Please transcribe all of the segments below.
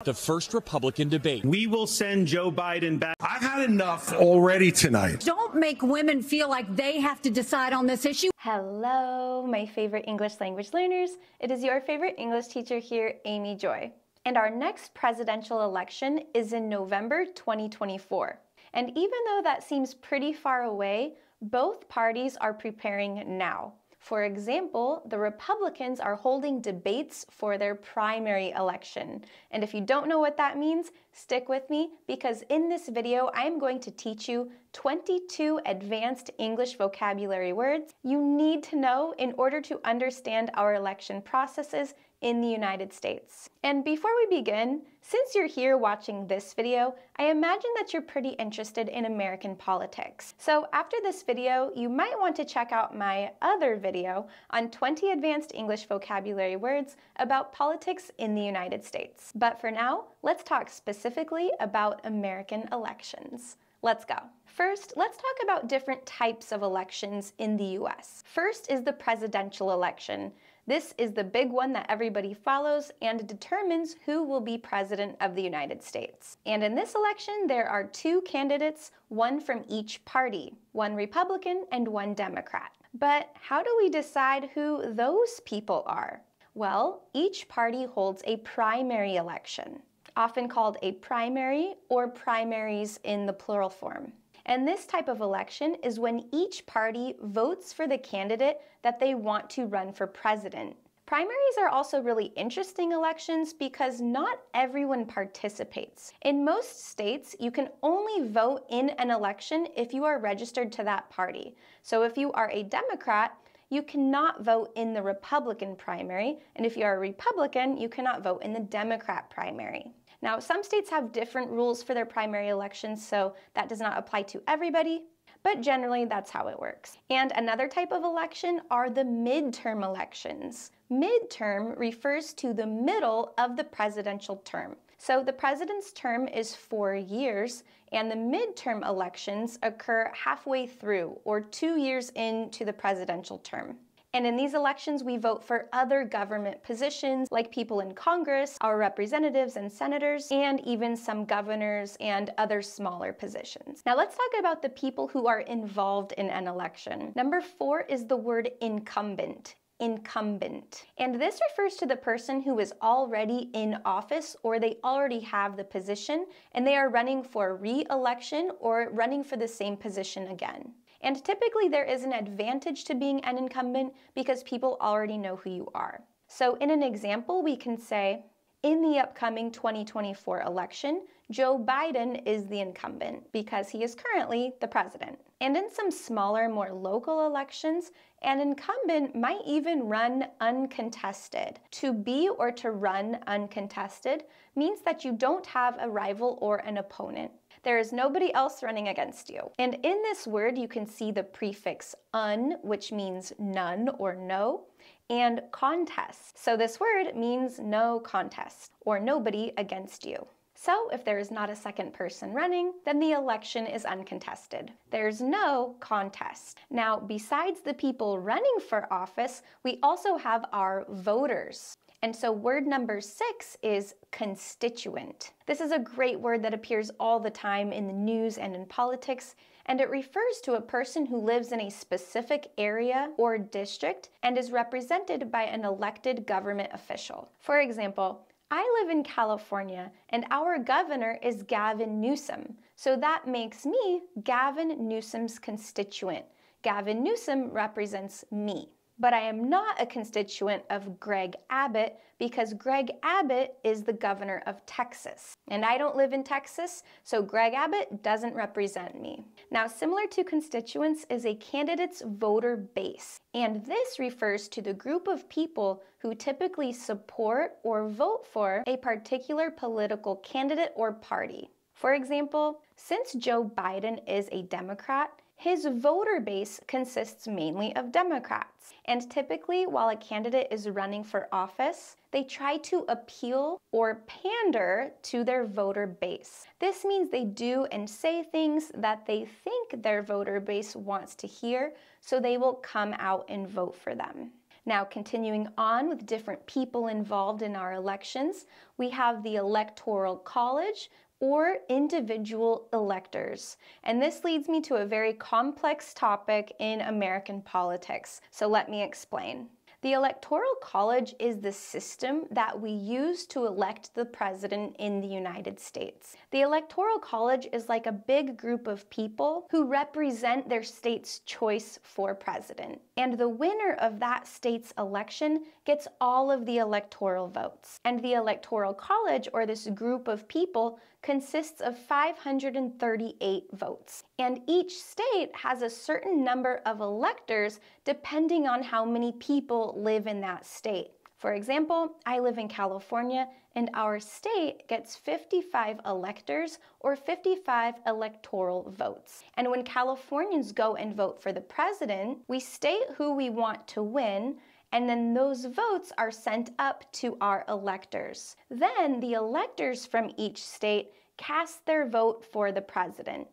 The first Republican debate. We will send Joe Biden back. I've had enough already tonight. Don't make women feel like they have to decide on this issue. Hello, my favorite English language learners. It is your favorite English teacher here, Amy Joy. And our next presidential election is in November 2024. And even though that seems pretty far away, both parties are preparing now. For example, the Republicans are holding debates for their primary election. And if you don't know what that means, stick with me because in this video, I'm going to teach you 22 advanced English vocabulary words you need to know in order to understand our election processes in the United States. And before we begin, since you're here watching this video, I imagine that you're pretty interested in American politics. So after this video, you might want to check out my other video on 20 advanced English vocabulary words about politics in the United States. But for now, let's talk specifically about American elections. Let's go. First, let's talk about different types of elections in the US. First is the presidential election. This is the big one that everybody follows and determines who will be president of the United States. And in this election, there are two candidates, one from each party, one Republican and one Democrat. But how do we decide who those people are? Well, each party holds a primary election, often called a primary or primaries in the plural form. And this type of election is when each party votes for the candidate that they want to run for president. Primaries are also really interesting elections because not everyone participates. In most states, you can only vote in an election if you are registered to that party. So if you are a Democrat, you cannot vote in the Republican primary, and if you are a Republican, you cannot vote in the Democrat primary. Now, some states have different rules for their primary elections, so that does not apply to everybody, but generally that's how it works. And another type of election are the midterm elections. Midterm refers to the middle of the presidential term. So the president's term is 4 years, and the midterm elections occur halfway through, or 2 years into the presidential term. And in these elections, we vote for other government positions like people in Congress, our representatives and senators, and even some governors and other smaller positions. Now let's talk about the people who are involved in an election. Number 4 is the word incumbent. Incumbent. And this refers to the person who is already in office or they already have the position and they are running for re-election or running for the same position again. And typically there is an advantage to being an incumbent because people already know who you are. So in an example, we can say, in the upcoming 2024 election, Joe Biden is the incumbent because he is currently the president. And in some smaller, more local elections, an incumbent might even run uncontested. To be or to run uncontested means that you don't have a rival or an opponent. There is nobody else running against you. And in this word, you can see the prefix un, which means none or no, and contest. So this word means no contest or nobody against you. So if there is not a second person running, then the election is uncontested. There's no contest. Now, besides the people running for office, we also have our voters. And so word number 6 is constituent. This is a great word that appears all the time in the news and in politics, and it refers to a person who lives in a specific area or district and is represented by an elected government official. For example, I live in California and our governor is Gavin Newsom, so that makes me Gavin Newsom's constituent. Gavin Newsom represents me. But I am not a constituent of Greg Abbott because Greg Abbott is the governor of Texas. And I don't live in Texas, so Greg Abbott doesn't represent me. Now, similar to constituents is a candidate's voter base. And this refers to the group of people who typically support or vote for a particular political candidate or party. For example, since Joe Biden is a Democrat, his voter base consists mainly of Democrats. And typically, while a candidate is running for office, they try to appeal or pander to their voter base. This means they do and say things that they think their voter base wants to hear, so they will come out and vote for them. Now, continuing on with different people involved in our elections, we have the Electoral College, or individual electors. And this leads me to a very complex topic in American politics. So let me explain. The Electoral College is the system that we use to elect the president in the United States. The Electoral College is like a big group of people who represent their state's choice for president. And the winner of that state's election gets all of the electoral votes. And the Electoral College, or this group of people, consists of 538 votes. And each state has a certain number of electors depending on how many people live in that state. For example, I live in California, and our state gets 55 electors, or 55 electoral votes. And when Californians go and vote for the president, we state who we want to win, and then those votes are sent up to our electors. Then the electors from each state cast their vote for the president.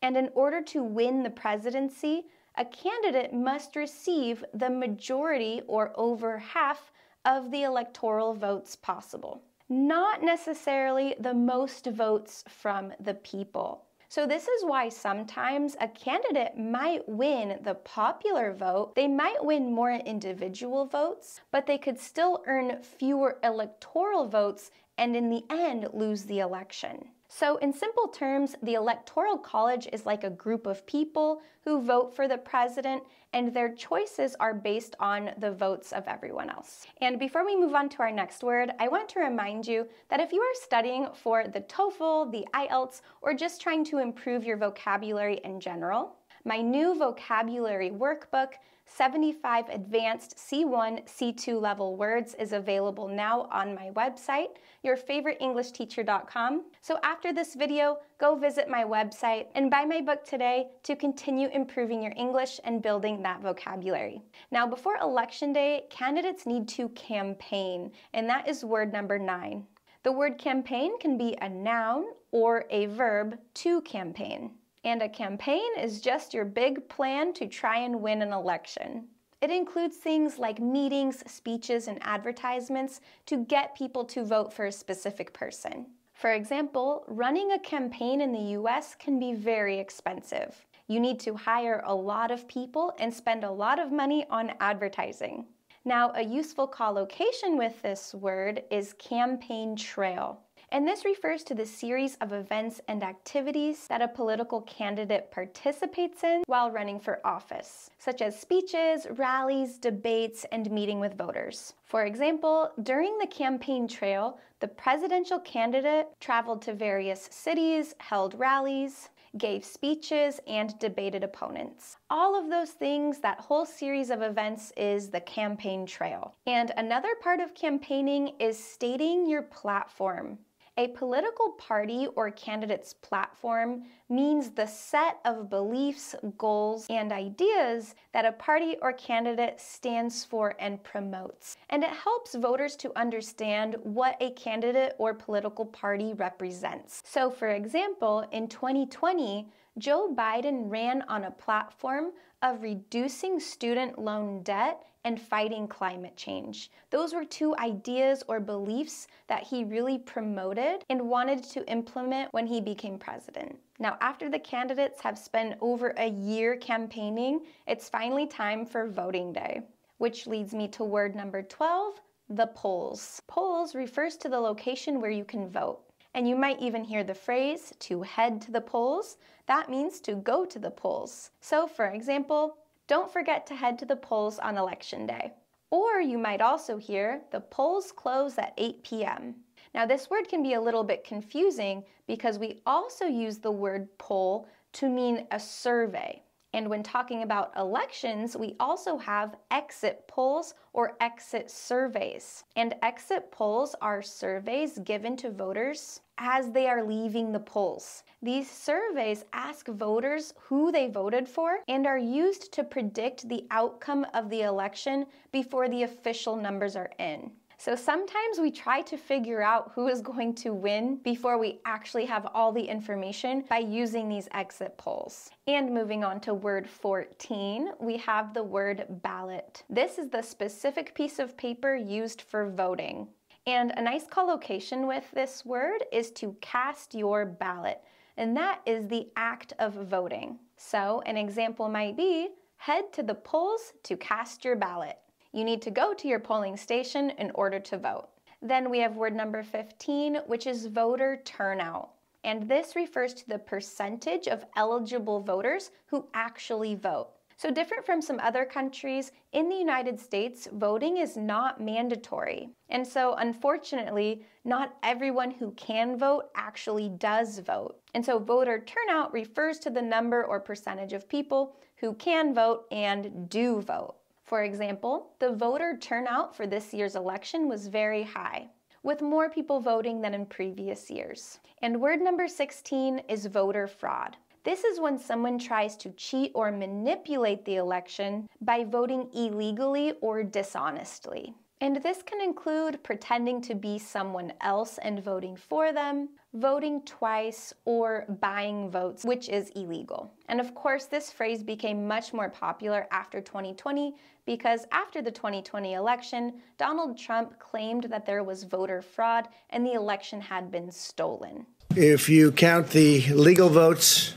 And in order to win the presidency, a candidate must receive the majority, or over half, of the electoral votes possible. Not necessarily the most votes from the people. So this is why sometimes a candidate might win the popular vote, they might win more individual votes, but they could still earn fewer electoral votes and in the end lose the election. So in simple terms, the Electoral College is like a group of people who vote for the president, and their choices are based on the votes of everyone else. And before we move on to our next word, I want to remind you that if you are studying for the TOEFL, the IELTS, or just trying to improve your vocabulary in general, my new vocabulary workbook, 75 Advanced C1, C2 level words, is available now on my website, yourfavoriteenglishteacher.com. So after this video, go visit my website and buy my book today to continue improving your English and building that vocabulary. Now, before Election Day, candidates need to campaign, and that is word number 9. The word campaign can be a noun or a verb, to campaign. And a campaign is just your big plan to try and win an election. It includes things like meetings, speeches, and advertisements to get people to vote for a specific person. For example, running a campaign in the US can be very expensive. You need to hire a lot of people and spend a lot of money on advertising. Now, a useful collocation with this word is campaign trail. And this refers to the series of events and activities that a political candidate participates in while running for office, such as speeches, rallies, debates, and meeting with voters. For example, during the campaign trail, the presidential candidate traveled to various cities, held rallies, gave speeches, and debated opponents. All of those things, that whole series of events, is the campaign trail. And another part of campaigning is stating your platform. A political party or candidate's platform means the set of beliefs, goals, and ideas that a party or candidate stands for and promotes. And it helps voters to understand what a candidate or political party represents. So, for example, in 2020, Joe Biden ran on a platform of reducing student loan debt and fighting climate change. Those were two ideas or beliefs that he really promoted and wanted to implement when he became president. Now, after the candidates have spent over a year campaigning, it's finally time for voting day, which leads me to word number 12, the polls. Polls refers to the location where you can vote. And you might even hear the phrase, to head to the polls. That means to go to the polls. So, for example, don't forget to head to the polls on Election Day. Or you might also hear, the polls close at 8 p.m. Now, this word can be a little bit confusing because we also use the word poll to mean a survey. And when talking about elections, we also have exit polls or exit surveys. And exit polls are surveys given to voters as they are leaving the polls. These surveys ask voters who they voted for and are used to predict the outcome of the election before the official numbers are in. So sometimes we try to figure out who is going to win before we actually have all the information by using these exit polls. And moving on to word 14, we have the word ballot. This is the specific piece of paper used for voting. And a nice collocation with this word is to cast your ballot, and that is the act of voting. So an example might be, head to the polls to cast your ballot. You need to go to your polling station in order to vote. Then we have word number 15, which is voter turnout. And this refers to the percentage of eligible voters who actually vote. So different from some other countries, in the United States, voting is not mandatory. And so unfortunately, not everyone who can vote actually does vote. And so voter turnout refers to the number or percentage of people who can vote and do vote. For example, the voter turnout for this year's election was very high, with more people voting than in previous years. And word number 16 is voter fraud. This is when someone tries to cheat or manipulate the election by voting illegally or dishonestly. And this can include pretending to be someone else and voting for them, voting twice, or buying votes, which is illegal. And of course, this phrase became much more popular after 2020 because after the 2020 election, Donald Trump claimed that there was voter fraud and the election had been stolen. If you count the legal votes,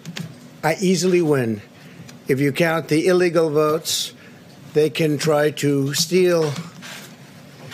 I easily win. If you count the illegal votes, they can try to steal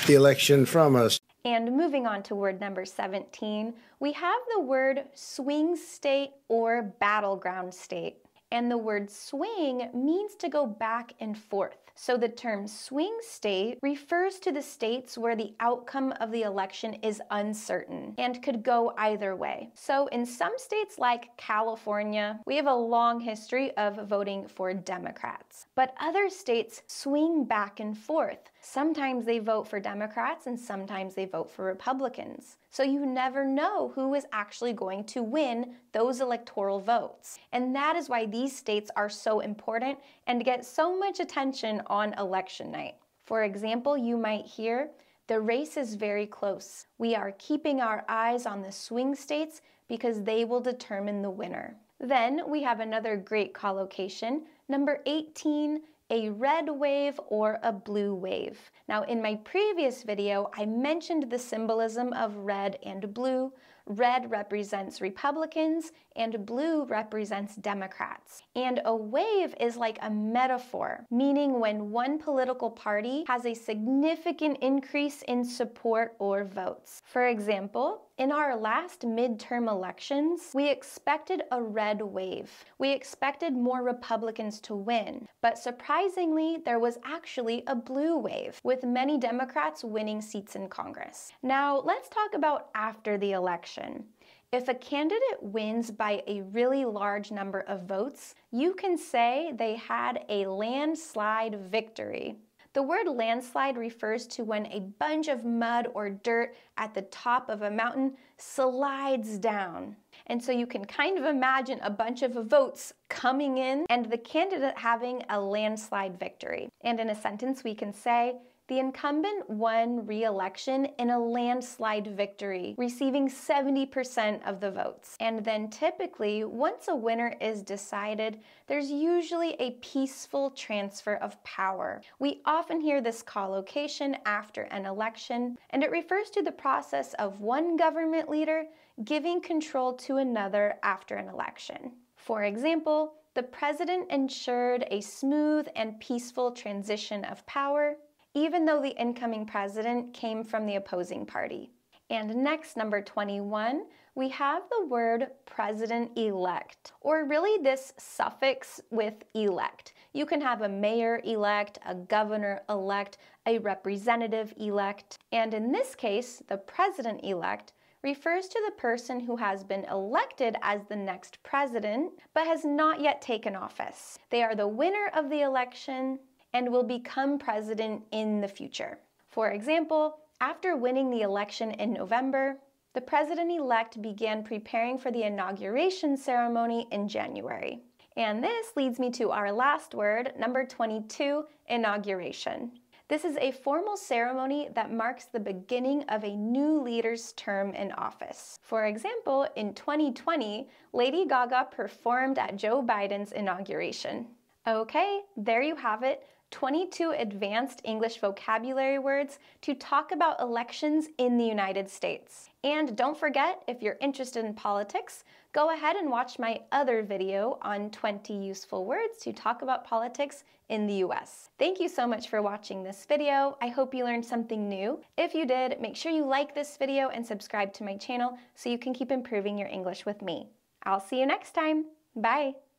the election from us. And moving on to word number 17, we have the word swing state or battleground state. And the word swing means to go back and forth. So the term swing state refers to the states where the outcome of the election is uncertain and could go either way. So in some states like California, we have a long history of voting for Democrats. But other states swing back and forth. Sometimes they vote for Democrats and sometimes they vote for Republicans. So you never know who is actually going to win those electoral votes. And that is why these states are so important and get so much attention on election night. For example, you might hear, the race is very close. We are keeping our eyes on the swing states because they will determine the winner. Then we have another great collocation, number 18, a red wave or a blue wave. Now in my previous video, I mentioned the symbolism of red and blue. Red represents Republicans and blue represents Democrats. And a wave is like a metaphor, meaning when one political party has a significant increase in support or votes. For example, in our last midterm elections, we expected a red wave. We expected more Republicans to win, but surprisingly, there was actually a blue wave, with many Democrats winning seats in Congress. Now, let's talk about after the election. If a candidate wins by a really large number of votes, you can say they had a landslide victory. The word landslide refers to when a bunch of mud or dirt at the top of a mountain slides down. And so you can kind of imagine a bunch of votes coming in and the candidate having a landslide victory. And in a sentence we can say, the incumbent won re-election in a landslide victory, receiving 70% of the votes. And then typically, once a winner is decided, there's usually a peaceful transfer of power. We often hear this collocation after an election, and it refers to the process of one government leader giving control to another after an election. For example, the president ensured a smooth and peaceful transition of power, even though the incoming president came from the opposing party. And next, number 21, we have the word president-elect, or really this suffix with elect. You can have a mayor-elect, a governor-elect, a representative-elect, and in this case, the president-elect refers to the person who has been elected as the next president, but has not yet taken office. They are the winner of the election and will become president in the future. For example, after winning the election in November, the president-elect began preparing for the inauguration ceremony in January. And this leads me to our last word, number 22, inauguration. This is a formal ceremony that marks the beginning of a new leader's term in office. For example, in 2020, Lady Gaga performed at Joe Biden's inauguration. Okay, there you have it. 22 advanced English vocabulary words to talk about elections in the United States. And don't forget, if you're interested in politics, go ahead and watch my other video on 20 useful words to talk about politics in the US. Thank you so much for watching this video. I hope you learned something new. If you did, make sure you like this video and subscribe to my channel so you can keep improving your English with me. I'll see you next time. Bye!